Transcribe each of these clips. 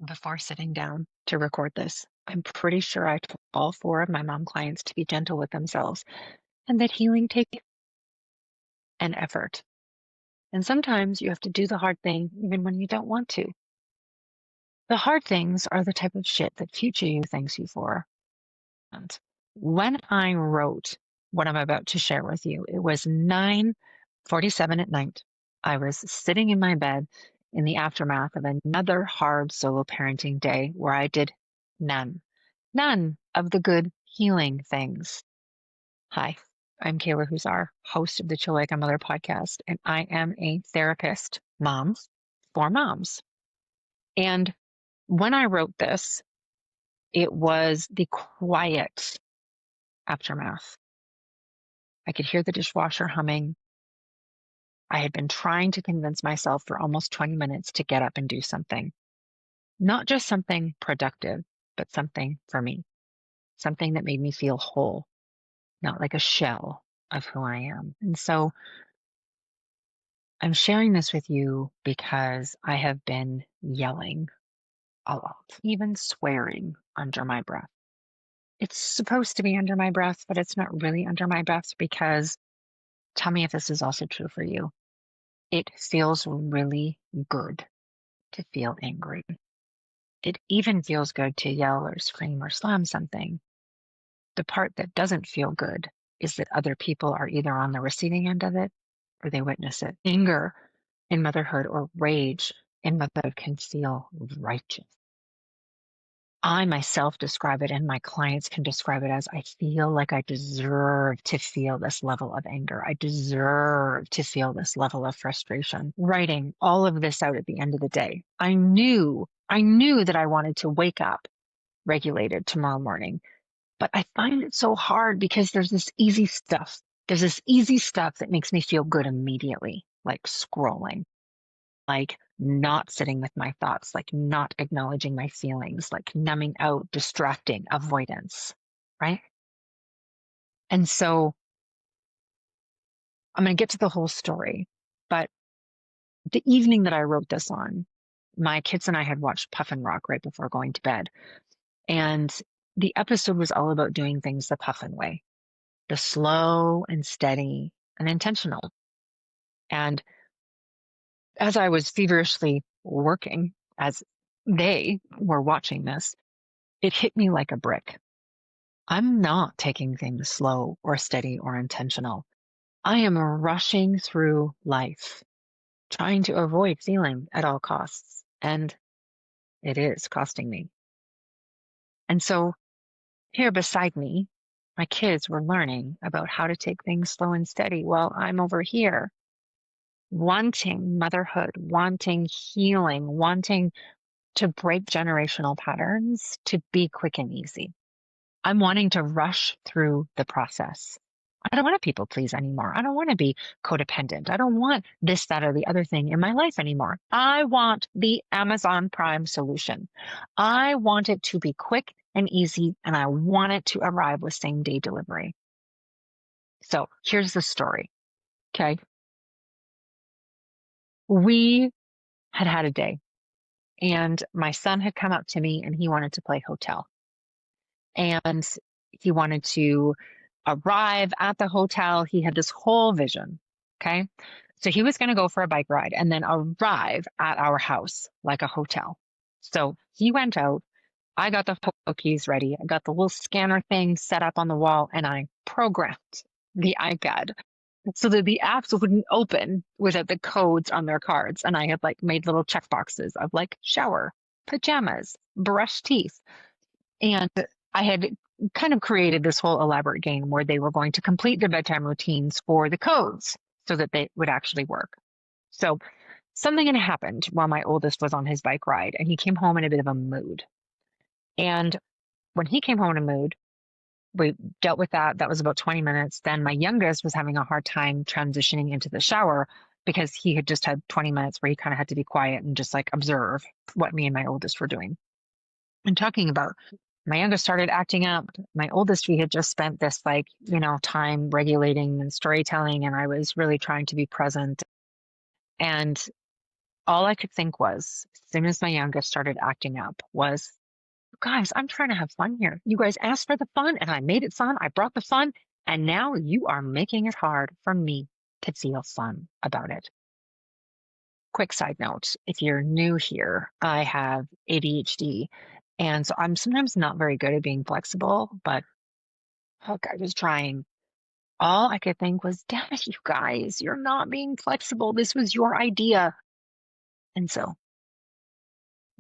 before sitting down to record this. I'm pretty sure I told all four of my mom clients to be gentle with themselves and that healing takes an effort. And sometimes you have to do the hard thing even when you don't want to. The hard things are the type of shit that future you thanks you for. And when I wrote what I'm about to share with you, it was 9:47 at night. I was sitting in my bed in the aftermath of another hard solo parenting day where I did none of the good healing things. Hi, I'm Kayla Huzar, host of the Chill Like a Mother podcast, and I am a therapist mom for moms. And when I wrote this, it was the quiet aftermath. I could hear the dishwasher humming. I had been trying to convince myself for almost 20 minutes to get up and do something, not just something productive, but something for me, something that made me feel whole, not like a shell of who I am. And so I'm sharing this with you because I have been yelling a lot, even swearing under my breath. It's supposed to be under my breath, but it's not really under my breath because tell me if this is also true for you. It feels really good to feel angry. It even feels good to yell or scream or slam something. The part that doesn't feel good is that other people are either on the receiving end of it or they witness it. Anger in motherhood or rage in motherhood can feel righteous. I myself describe it, and my clients can describe it as I feel like I deserve to feel this level of anger. I deserve to feel this level of frustration. Writing all of this out at the end of the day, I knew that I wanted to wake up regulated tomorrow morning, but I find it so hard because there's this easy stuff. There's this easy stuff that makes me feel good immediately, like scrolling, like not sitting with my thoughts, like not acknowledging my feelings, like numbing out, distracting, avoidance, right? And so I'm going to get to the whole story. But the evening that I wrote this on, my kids and I had watched Puffin Rock right before going to bed. And the episode was all about doing things the Puffin way, the slow and steady and intentional. And as I was feverishly working, as they were watching this, it hit me like a brick. I'm not taking things slow or steady or intentional. I am rushing through life, trying to avoid feeling at all costs. And it is costing me. And so here beside me, my kids were learning about how to take things slow and steady while I'm over here wanting motherhood, wanting healing, wanting to break generational patterns, to be quick and easy. I'm wanting to rush through the process. I don't want to people please anymore. I don't want to be codependent. I don't want this, that, or the other thing in my life anymore. I want the Amazon Prime solution. I want it to be quick and easy, and I want it to arrive with same day delivery. So here's the story. Okay. We had a day, and my son had come up to me and he wanted to play hotel. And he wanted to arrive at the hotel. He had this whole vision. Okay. So he was going to go for a bike ride and then arrive at our house like a hotel. So he went out. I got the hotel keys ready. I got the little scanner thing set up on the wall and I programmed the iPad so that the apps wouldn't open without the codes on their cards. And I had like made little check boxes of like shower, pajamas, brush teeth. And I had kind of created this whole elaborate game where they were going to complete their bedtime routines for the codes so that they would actually work. So something had happened while my oldest was on his bike ride and he came home in a bit of a mood. And when he came home in a mood, we dealt with that. That was about 20 minutes. Then my youngest was having a hard time transitioning into the shower because he had just had 20 minutes where he kind of had to be quiet and just like observe what me and my oldest were doing. And talking about my youngest started acting up. My oldest, we had just spent this like, time regulating and storytelling, and I was really trying to be present. And all I could think was, as soon as my youngest started acting up, was, guys, I'm trying to have fun here. You guys asked for the fun and I made it fun. I brought the fun. And now you are making it hard for me to feel fun about it. Quick side note, if you're new here, I have ADHD. And so I'm sometimes not very good at being flexible, but look, I was trying. All I could think was, damn it, you guys, you're not being flexible. This was your idea. And so,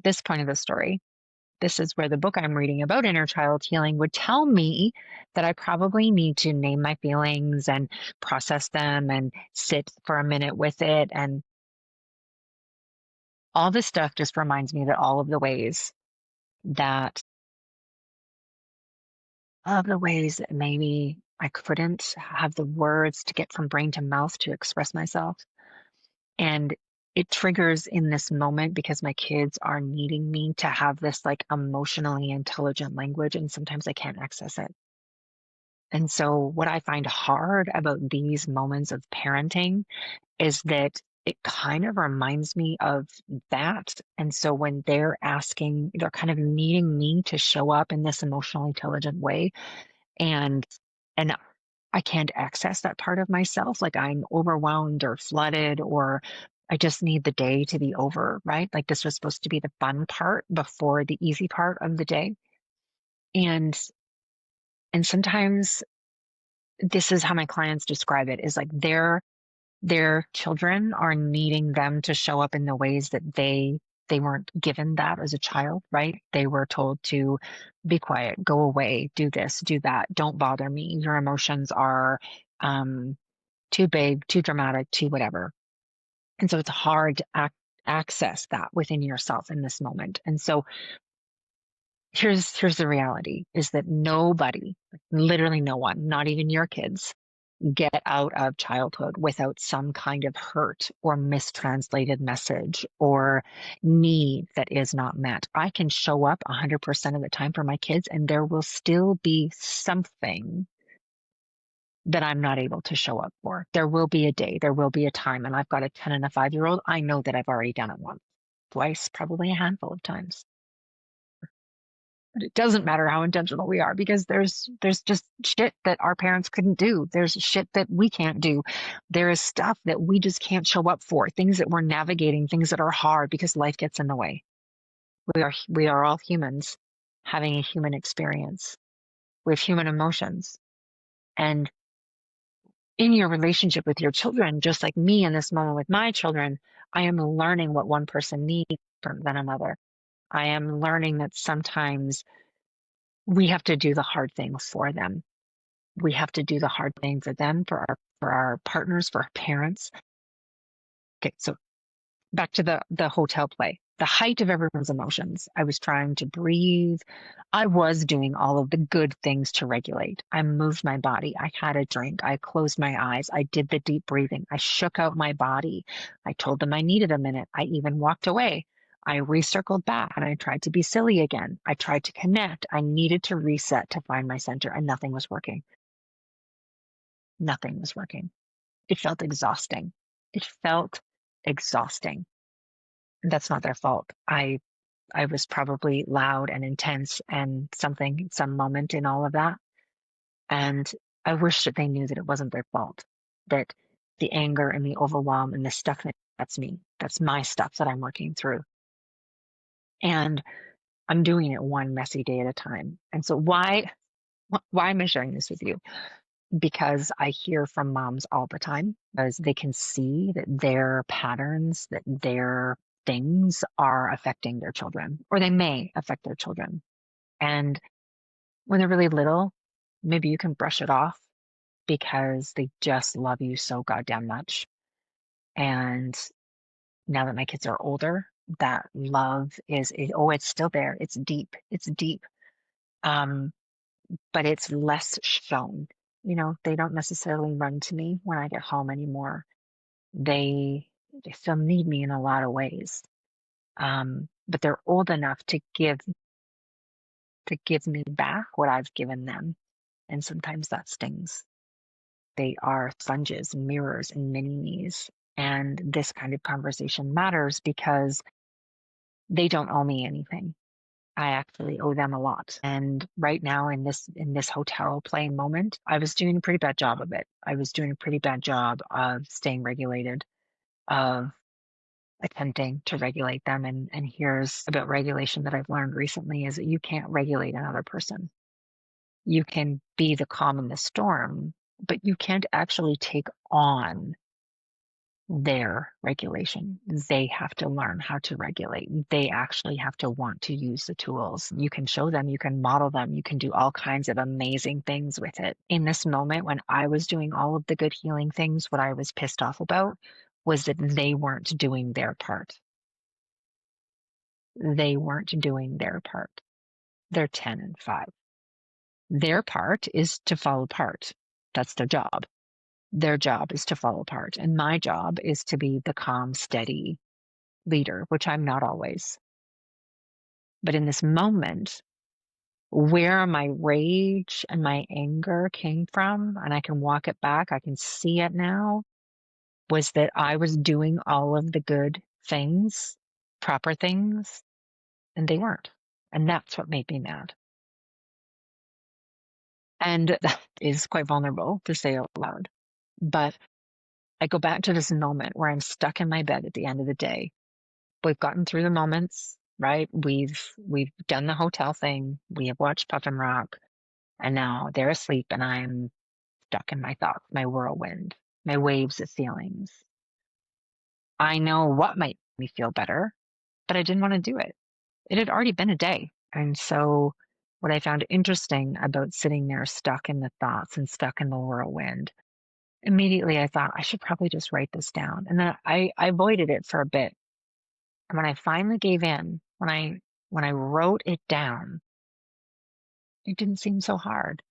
this point of the story, this is where the book I'm reading about inner child healing would tell me that I probably need to name my feelings and process them and sit for a minute with it. And all this stuff just reminds me that that all of the ways that maybe I couldn't have the words to get from brain to mouth to express myself. And it triggers in this moment because my kids are needing me to have this like emotionally intelligent language, and sometimes I can't access it. And so, what I find hard about these moments of parenting is that it kind of reminds me of that. And so, when they're asking, they're kind of needing me to show up in this emotionally intelligent way. And and I can't access that part of myself. Like I'm overwhelmed or flooded, or I just need the day to be over, right? Like this was supposed to be the fun part before the easy part of the day. And and sometimes this is how my clients describe it, is like their children are needing them to show up in the ways that they weren't given that as a child, right? They were told to be quiet, go away, do this, do that, don't bother me. Your emotions are um too big, too dramatic, too whatever. And so it's hard to access that within yourself in this moment. And so here's the reality, is that nobody, literally no one, not even your kids, get out of childhood without some kind of hurt or mistranslated message or need that is not met. I can show up 100% of the time for my kids, and there will still be something that I'm not able to show up for. There will be a day, there will be a time, and I've got a 10 and a 5-year-old. I know that I've already done it once, twice, probably a handful of times. But it doesn't matter how intentional we are, because there's just shit that our parents couldn't do. There's shit that we can't do. There is stuff that we just can't show up for, things that we're navigating, things that are hard because life gets in the way. We are all humans having a human experience with human emotions. And in your relationship with your children, just like me in this moment with my children, I am learning what one person needs than another. I am learning that sometimes we have to do the hard thing for them. We have to do the hard thing for them, for our partners, for our parents. Okay, so back to the hotel play, the height of everyone's emotions. I was trying to breathe. I was doing all of the good things to regulate. I moved my body. I had a drink. I closed my eyes. I did the deep breathing. I shook out my body. I told them I needed a minute. I even walked away. I recircled back and I tried to be silly again. I tried to connect. I needed to reset to find my center, and nothing was working. Nothing was working. It felt exhausting. It felt exhausting. That's not their fault. I was probably loud and intense and something, some moment in all of that. And I wish that they knew that it wasn't their fault, that the anger and the overwhelm and the stuff, that's me. That's my stuff that I'm working through. And I'm doing it one messy day at a time. And so why am I sharing this with you? Because I hear from moms all the time, as they can see that their patterns, that their things are affecting their children, or they may affect their children. And when they're really little, maybe you can brush it off because they just love you so goddamn much. And now that my kids are older, that love oh, it's still there. It's deep. It's deep. Um, but it's less shown. They don't necessarily run to me when I get home anymore. They they still need me in a lot of ways. But they're old enough to give me back what I've given them. And sometimes that stings. They are sponges and mirrors and mini me's. And this kind of conversation matters because they don't owe me anything. I actually owe them a lot. And right now in this hotel playing moment, I was doing a pretty bad job of it. I was doing a pretty bad job of staying regulated, of attempting to regulate them. And here's about regulation that I've learned recently is that you can't regulate another person. You can be the calm in the storm, but you can't actually take on their regulation. They have to learn how to regulate. They actually have to want to use the tools. You can show them, you can model them, you can do all kinds of amazing things with it. In this moment, when I was doing all of the good healing things, what I was pissed off about was that they weren't doing their part. They weren't doing their part. They're 10 and 5. Their part is to fall apart. That's their job. Their job is to fall apart. And my job is to be the calm, steady leader, which I'm not always. But in this moment, where my rage and my anger came from, and I can walk it back, I can see it now, was that I was doing all of the good things, proper things, and they weren't. And that's what made me mad. And that is quite vulnerable to say out loud. But I go back to this moment where I'm stuck in my bed at the end of the day. We've gotten through the moments, right? We've done the hotel thing. We have watched Puffin rock, and now they're asleep, and I'm stuck in my thoughts, my whirlwind, my waves of feelings. I know what might make me feel better, but I didn't want to do it. It had already been a day. And so what I found interesting about sitting there stuck in the thoughts and stuck in the whirlwind, immediately I thought I should probably just write this down. And then I avoided it for a bit. And when I finally gave in, when I wrote it down, it didn't seem so hard.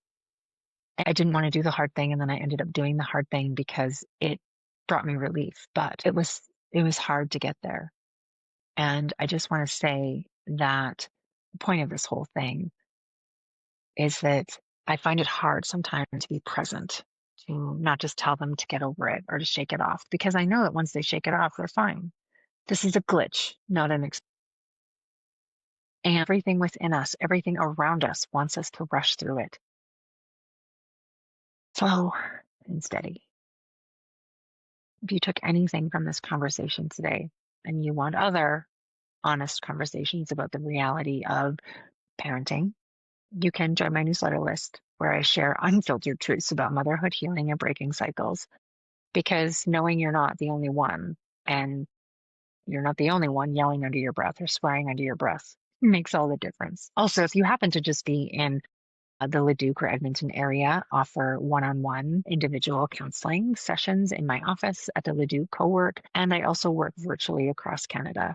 I didn't want to do the hard thing, and then I ended up doing the hard thing because it brought me relief, but it was hard to get there. And I just want to say that the point of this whole thing is that I find it hard sometimes to be present, to not just tell them to get over it or to shake it off, because I know that once they shake it off, they're fine. This is a glitch, not an experience. And everything within us, everything around us wants us to rush through it. Slow and steady. If you took anything from this conversation today and you want other honest conversations about the reality of parenting, you can join my newsletter list where I share unfiltered truths about motherhood, healing, and breaking cycles. Because knowing you're not the only one, and you're not the only one yelling under your breath or swearing under your breath, makes all the difference. Also, if you happen to just be in the Leduc or Edmonton area, offer one-on-one individual counseling sessions in my office at the Leduc co-work, and I also work virtually across Canada.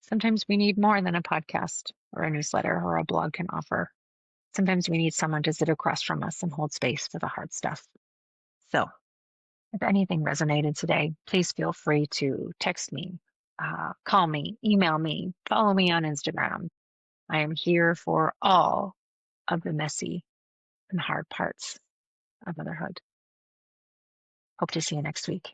Sometimes we need more than a podcast or a newsletter or a blog can offer. Sometimes we need someone to sit across from us and hold space for the hard stuff. So if anything resonated today, please feel free to text me, call me, email me, follow me on Instagram. I am here for all of the messy and hard parts of motherhood. Hope to see you next week.